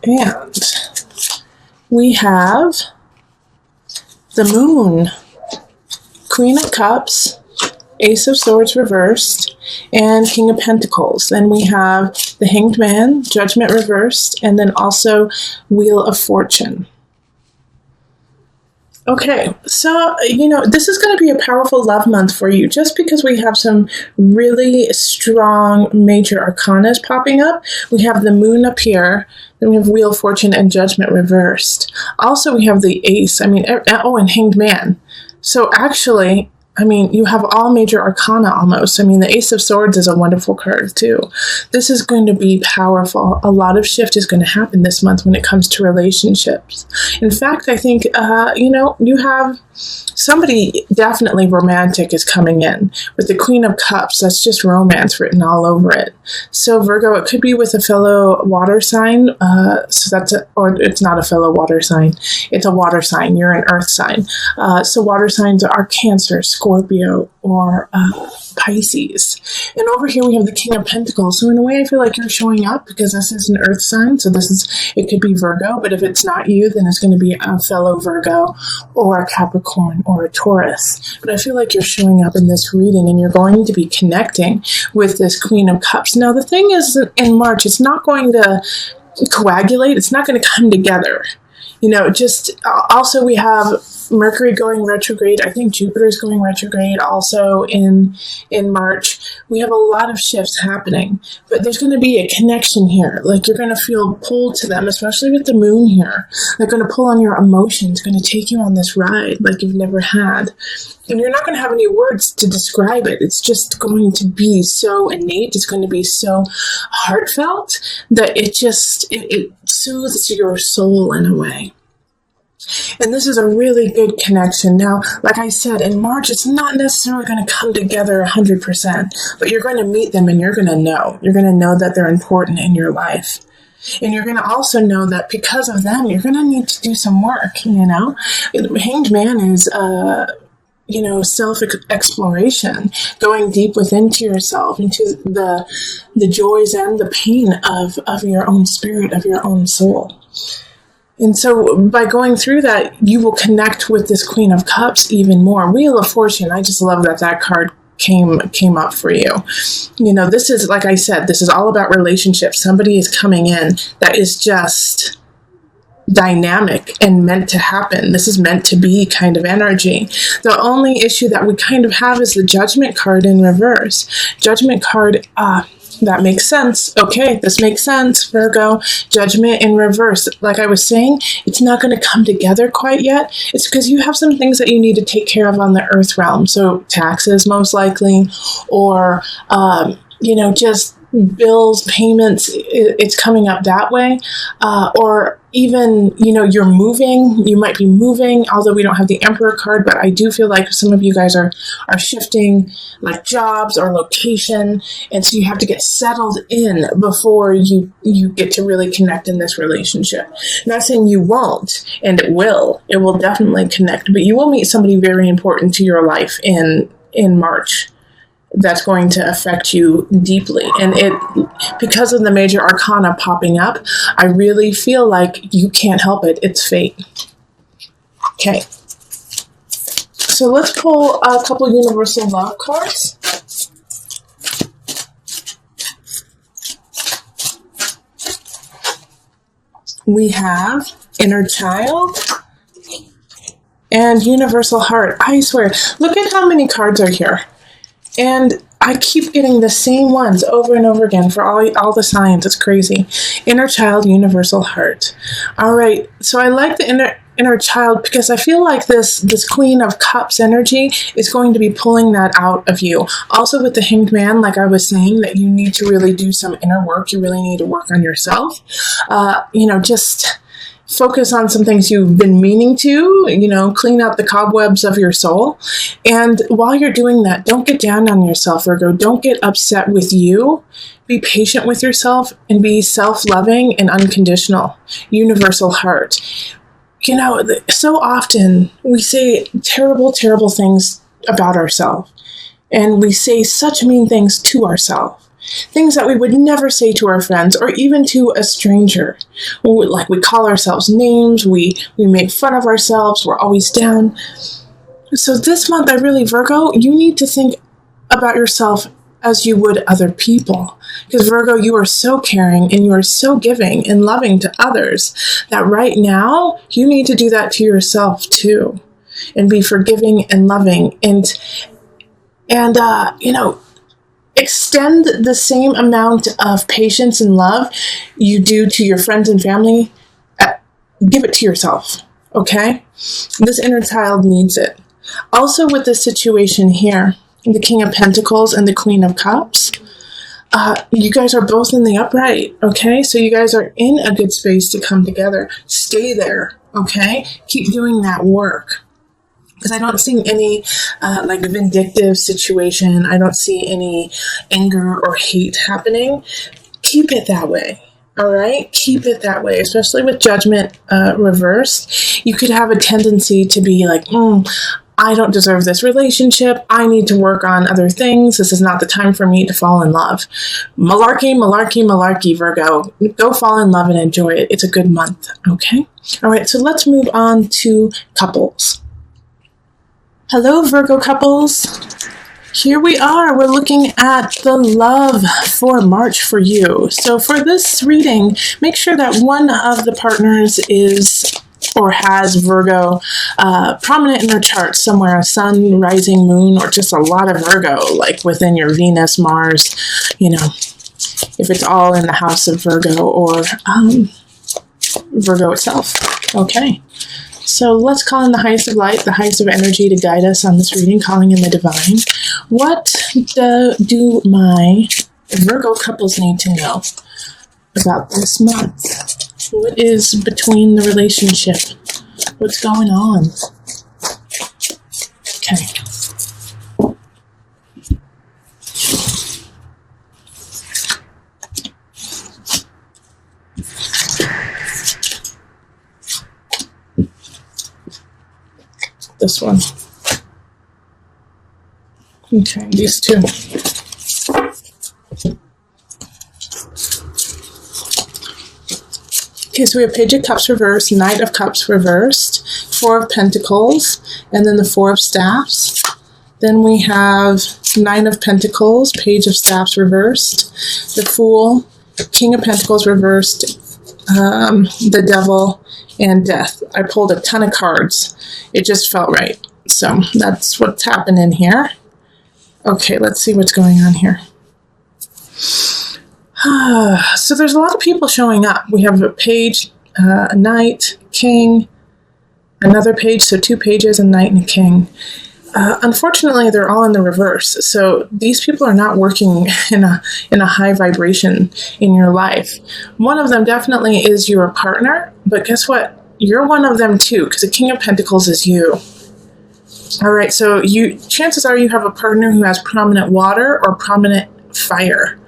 And we have the Moon, Queen of Cups, Ace of Swords reversed, and King of Pentacles. Then we have the Hanged Man, Judgment reversed, and then also Wheel of Fortune. Okay, so, this is going to be a powerful love month for you just because we have some really strong major arcanas popping up. We have the Moon up here, then we have Wheel of Fortune and Judgment reversed. Also, we have the Ace, and Hanged Man. So actually, you have all major arcana almost. The Ace of Swords is a wonderful card too. This is going to be powerful. A lot of shift is going to happen this month when it comes to relationships. In fact, I think, you have somebody definitely romantic is coming in. With the Queen of Cups, that's just romance written all over it. So Virgo, it could be with a fellow water sign. Or it's not a fellow water sign. It's a water sign. You're an earth sign. So water signs are Cancer, Scorpio, or Pisces. And over here we have the King of Pentacles. So in a way I feel like you're showing up because this is an earth sign. So it could be Virgo, but if it's not you, then it's going to be a fellow Virgo or a Capricorn or a Taurus. But I feel like you're showing up in this reading and you're going to be connecting with this Queen of Cups. Now the thing is, in March, it's not going to coagulate. It's not going to come together. Also we have Mercury going retrograde. I think Jupiter's going retrograde also in March. We have a lot of shifts happening, but there's going to be a connection here. Like you're going to feel pulled to them, especially with the Moon here. They're going to pull on your emotions, going to take you on this ride like you've never had. And you're not going to have any words to describe it. It's just going to be so innate. It's going to be so heartfelt that it soothes your soul in a way. And this is a really good connection. Now, like I said, in March, it's not necessarily going to come together 100%, but you're going to meet them and you're going to know. You're going to know that they're important in your life. And you're going to also know that because of them, you're going to need to do some work, Hanged Man is, self-exploration, going deep within to yourself, into the joys and the pain of your own spirit, of your own soul. And so by going through that, you will connect with this Queen of Cups even more. Wheel of Fortune, I just love that card came up for you. This is, like I said, this is all about relationships. Somebody is coming in that is just dynamic and meant to happen. This is meant to be kind of energy. The only issue that we kind of have is the Judgment card in reverse. Judgment card, that makes sense. Okay, this makes sense, Virgo. Judgment in reverse. Like I was saying, it's not going to come together quite yet. It's because you have some things that you need to take care of on the earth realm. So taxes, most likely, or, just bills, payments, it's coming up that way. Or even, you're moving, you might be moving, although we don't have the Emperor card, but I do feel like some of you guys are shifting like jobs or location. And so you have to get settled in before you get to really connect in this relationship. I'm not saying you won't, and it will definitely connect, but you will meet somebody very important to your life in March. That's going to affect you deeply. And because of the major arcana popping up, I really feel like you can't help it. It's fate. Okay. So let's pull a couple universal love cards. We have Inner Child and Universal Heart. I swear, look at how many cards are here. And I keep getting the same ones over and over again for all the signs. It's crazy. Inner Child, Universal Heart. All right. So I like the inner child because I feel like this Queen of Cups energy is going to be pulling that out of you. Also with the Hanged Man, like I was saying, that you need to really do some inner work. You really need to work on yourself. Just focus on some things you've been meaning to, clean out the cobwebs of your soul. And while you're doing that, don't get down on yourself, Virgo. Don't get upset with you. Be patient with yourself and be self-loving and unconditional. Universal Heart. So often we say terrible, terrible things about ourselves. And we say such mean things to ourselves. Things that we would never say to our friends or even to a stranger. Like we call ourselves names, we make fun of ourselves, we're always down. So this month, Virgo, you need to think about yourself as you would other people. Because Virgo, you are so caring and you are so giving and loving to others that right now you need to do that to yourself too, and be forgiving and loving and extend the same amount of patience and love you do to your friends and family. Give it to yourself, okay? This inner child needs it. Also with this situation here, the King of Pentacles and the Queen of Cups, you guys are both in the upright, okay? So you guys are in a good space to come together. Stay there, okay? Keep doing that work. Because I don't see any vindictive situation. I don't see any anger or hate happening. Keep it that way. All right? Keep it that way, especially with judgment reversed. You could have a tendency to be like, I don't deserve this relationship. I need to work on other things. This is not the time for me to fall in love. Malarkey, malarkey, malarkey, Virgo. Go fall in love and enjoy it. It's a good month, okay? All right, so let's move on to couples. Hello, Virgo couples. Here we are. We're looking at the love for March for you. So for this reading, make sure that one of the partners is or has Virgo prominent in their chart somewhere, a sun, rising, moon, or just a lot of Virgo, like within your Venus, Mars, if it's all in the house of Virgo or Virgo itself. Okay. So let's call in the highest of light, the highest of energy to guide us on this reading, calling in the divine. What do my Virgo couples need to know about this month? What is between the relationship? What's going on? Okay. This one. Okay, these two. Okay, so we have Page of Cups reversed, Knight of Cups reversed, Four of Pentacles, and then the Four of Staffs. Then we have Nine of Pentacles, Page of Staffs reversed, the Fool, King of Pentacles reversed, the Devil, and Death. I pulled a ton of cards. It just felt right. So that's what's happening here. Okay, let's see what's going on here. So there's a lot of people showing up. We have a page, a knight, king, another page, so two pages, a knight and a king. Unfortunately, they're all in the reverse. So these people are not working in a high vibration in your life. One of them definitely is your partner, but guess what? You're one of them too, because the King of Pentacles is you. All right, so chances are you have a partner who has prominent water or prominent fire.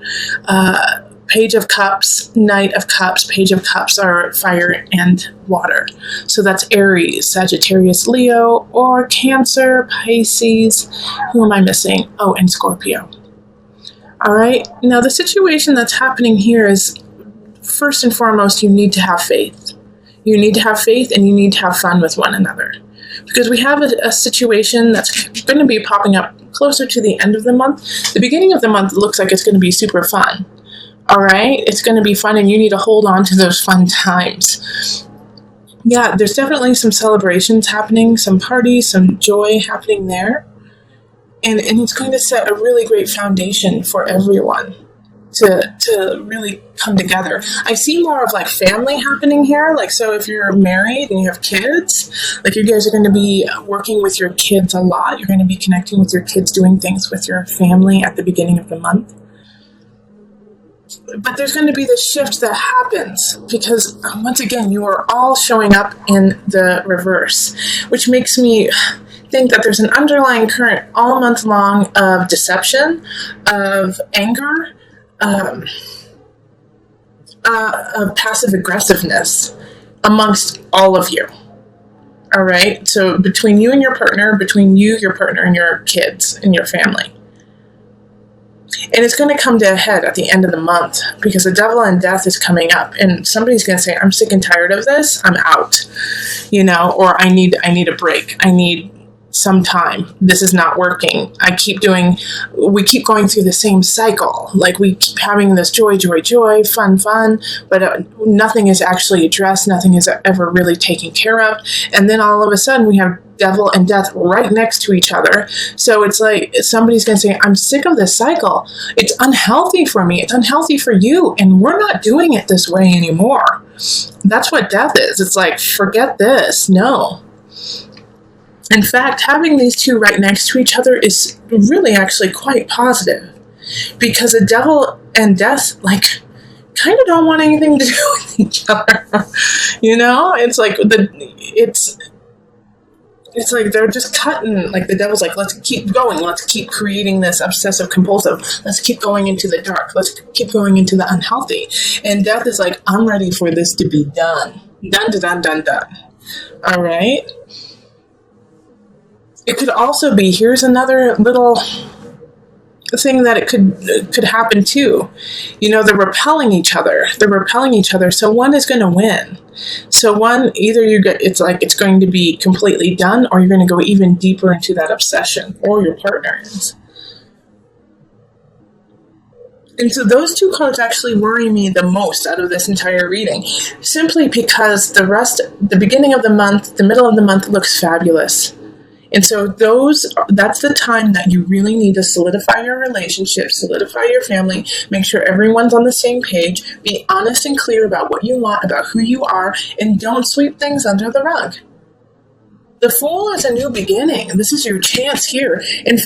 Page of Cups, Knight of Cups, Page of Cups are fire and water. So that's Aries, Sagittarius, Leo, or Cancer, Pisces. Who am I missing? Oh, and Scorpio. All right. Now, the situation that's happening here is, first and foremost, you need to have faith. You need to have faith and you need to have fun with one another. Because we have a situation that's going to be popping up closer to the end of the month. The beginning of the month looks like it's going to be super fun. All right? It's going to be fun and you need to hold on to those fun times. Yeah, there's definitely some celebrations happening, some parties, some joy happening there. And it's going to set a really great foundation for everyone to really come together. I see more of like family happening here. Like, so if you're married and you have kids, like you guys are going to be working with your kids a lot. You're going to be connecting with your kids, doing things with your family at the beginning of the month. But there's going to be this shift that happens because, once again, you are all showing up in the reverse, which makes me think that there's an underlying current all month long of deception, of anger, of passive aggressiveness amongst all of you. All right? So between you and your partner, between you, your partner, and your kids and your family. And it's going to come to a head at the end of the month because the devil and death is coming up, and somebody's going to say, I'm sick and tired of this. I'm out, or I need a break. I need some time. This is not working. We keep going through the same cycle. Like we keep having this joy, fun, but nothing is actually addressed. Nothing is ever really taken care of. And then all of a sudden we have devil and death right next to each other. So it's like somebody's going to say, I'm sick of this cycle. It's unhealthy for me. It's unhealthy for you. And we're not doing it this way anymore. That's what death is. It's like, forget this. No. In fact, having these two right next to each other is really actually quite positive, because the devil and death, like, kind of don't want anything to do with each other. It's like it's like they're just cutting. Like the devil's like, let's keep going. Let's keep creating this obsessive compulsive. Let's keep going into the dark. Let's keep going into the unhealthy. And death is like, I'm ready for this to be done. Done. All right. It could also be, here's another little thing that it could happen too. They're repelling each other. So one is going to win. So one, either it's going to be completely done, or you're going to go even deeper into that obsession, or your partner is. And so those two cards actually worry me the most out of this entire reading, simply because the beginning of the month, the middle of the month looks fabulous. And so that's the time that you really need to solidify your relationship, solidify your family, make sure everyone's on the same page, be honest and clear about what you want, about who you are, and don't sweep things under the rug. The Fool is a new beginning. This is your chance here. And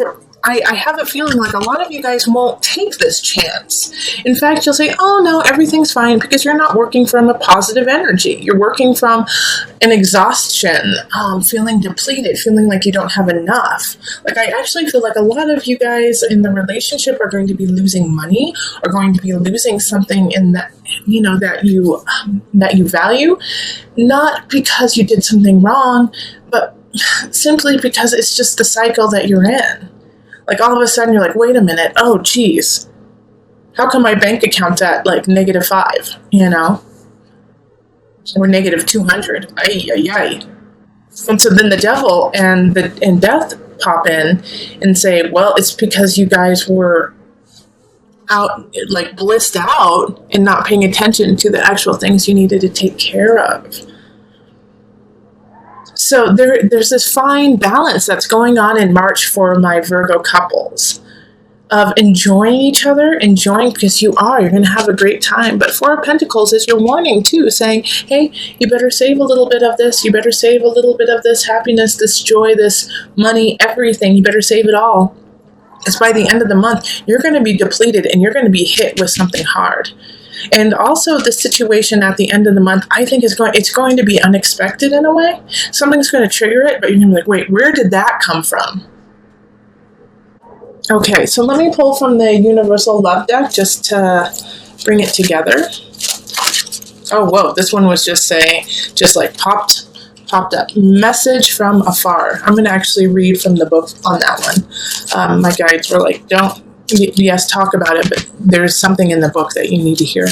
I have a feeling like a lot of you guys won't take this chance. In fact, you'll say, oh no, everything's fine, because you're not working from a positive energy. You're working from an exhaustion, feeling depleted, feeling like you don't have enough. Like I actually feel like a lot of you guys in the relationship are going to be losing money, or going to be losing something in that, that you value, not because you did something wrong, but simply because it's just the cycle that you're in. Like all of a sudden you're like, wait a minute, oh geez, how come my bank account's at like -5, or -200? Ay. And so then the devil and death pop in and say, well, it's because you guys were out, like blissed out, and not paying attention to the actual things you needed to take care of. So there's this fine balance that's going on in March for my Virgo couples, of enjoying each other, because you're going to have a great time. But Four of Pentacles is your warning too, saying, hey, you better save a little bit of this. You better save a little bit of this happiness, this joy, this money, everything. You better save it all. Because by the end of the month, you're going to be depleted and you're going to be hit with something hard. And also the situation at the end of the month, I think it's going to be unexpected in a way. Something's going to trigger it, but you're going to be like, wait, where did that come from? Okay, so let me pull from the Universal Love deck just to bring it together. Oh, whoa, this one was just popped up. Message from afar. I'm going to actually read from the book on that one. My guides were like, yes, talk about it, but there's something in the book that you need to hear.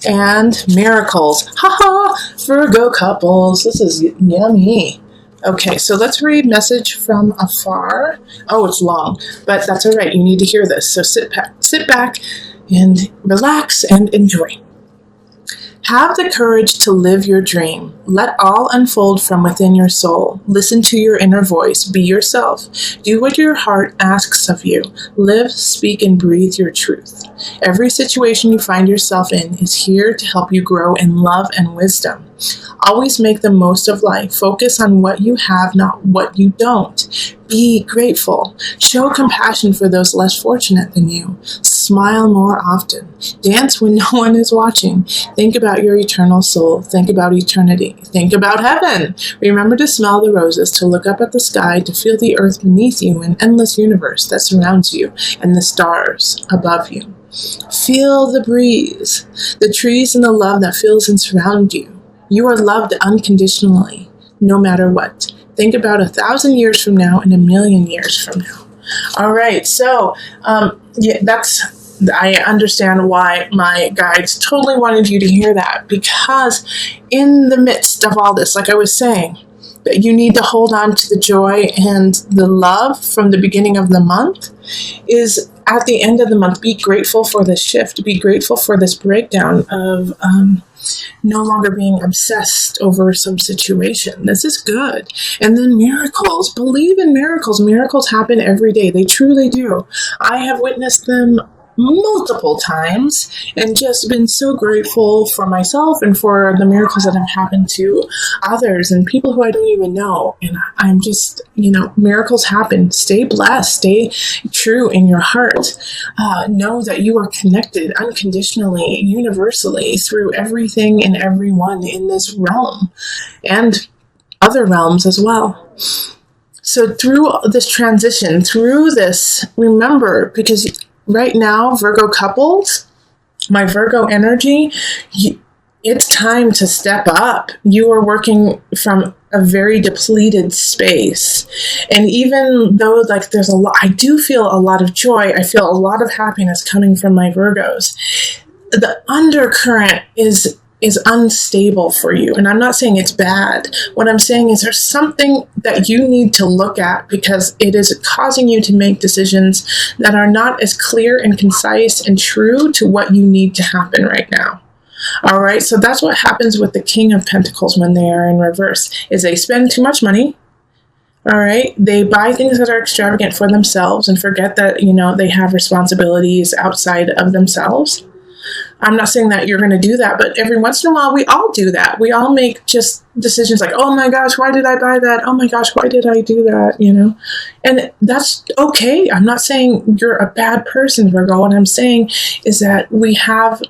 And miracles. Haha, Virgo couples. This is yummy. Okay, so let's read Message from Afar. Oh, it's long, but that's all right. You need to hear this. So sit back and relax and enjoy. Have the courage to live your dream. Let all unfold from within your soul. Listen to your inner voice. Be yourself. Do what your heart asks of you. Live, speak, and breathe your truth. Every situation you find yourself in is here to help you grow in love and wisdom. Always make the most of life. Focus on what you have, not what you don't. Be grateful. Show compassion for those less fortunate than you. Smile more often. Dance when no one is watching. Think about your eternal soul. Think about eternity. Think about heaven. Remember to smell the roses, to look up at the sky, to feel the earth beneath you, an endless universe that surrounds you, and the stars above you. Feel the breeze, the trees, and the love that fills and surrounds you. You are loved unconditionally, no matter what. Think about 1,000 years from now and 1,000,000 years from now. All right. So, yeah, I understand why my guides totally wanted you to hear that, because in the midst of all this, like I was saying, that you need to hold on to the joy and the love from the beginning of the month is at the end of the month. Be grateful for this shift. Be grateful for this breakdown of no longer being obsessed over some situation. This is good. And then miracles. Believe in miracles. Miracles happen every day. They truly do. I have witnessed them multiple times and just been so grateful for myself and for the miracles that have happened to others and people who I don't even know. And I'm just, miracles happen. Stay blessed. Stay true in your heart. Know that you are connected unconditionally, universally through everything and everyone in this realm and other realms as well. So through this transition, through this, remember, because right now, Virgo couples, my Virgo energy, it's time to step up. You are working from a very depleted space. And even though there's a lot, I do feel a lot of joy. I feel a lot of happiness coming from my Virgos. The undercurrent is unstable for you. And I'm not saying it's bad. What I'm saying is there's something that you need to look at, because it is causing you to make decisions that are not as clear and concise and true to what you need to happen right now. All right. So that's what happens with the King of Pentacles when they are in reverse, is they spend too much money. All right. They buy things that are extravagant for themselves and forget that, they have responsibilities outside of themselves. I'm not saying that you're going to do that, but every once in a while, we all do that. We all make just decisions like, oh my gosh, why did I buy that? Oh my gosh, why did I do that? And that's okay. I'm not saying you're a bad person, Virgo. What I'm saying is that we have,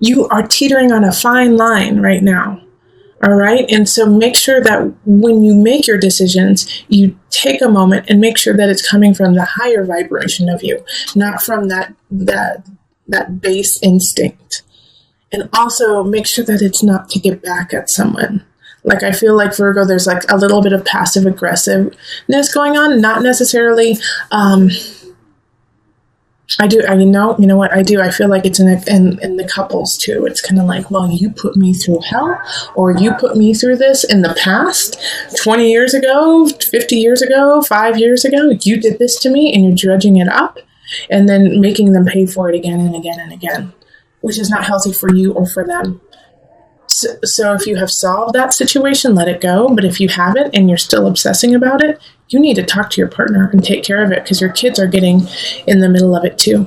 you are teetering on a fine line right now. All right. And so make sure that when you make your decisions, you take a moment and make sure that it's coming from the higher vibration of you, not from that base instinct. And also make sure that it's not to get back at someone. Like, I feel like Virgo, there's a little bit of passive aggressiveness going on, not necessarily, I do, you know what I do? I feel like it's in the couples too. It's kind of like, well, you put me through hell, or you put me through this in the past, 20 years ago, 50 years ago, 5 years ago, you did this to me, and you're dredging it up. And then making them pay for it again and again and again, which is not healthy for you or for them. So if you have solved that situation, let it go. But if you haven't and you're still obsessing about it, you need to talk to your partner and take care of it, because your kids are getting in the middle of it too.